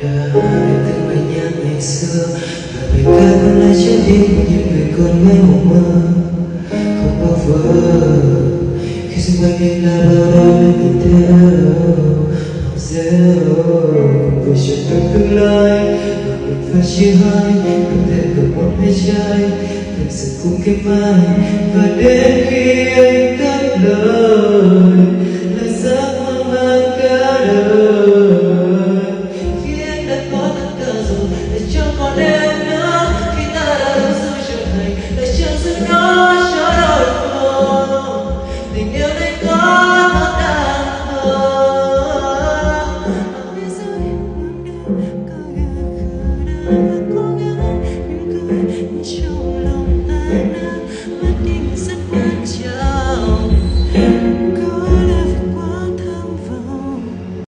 đã từng bên nhau ngày xưa và người ca vẫn lại chưa biết những người còn mãi mộng mơ không bao vỡ khi xung quanh em là bao đời nhìn theo học dẻo cùng với chuyện tương lai mà mình phải chia hai không thể cầm một hai trái thật sự cùng kém ai và đến khi anh cất lời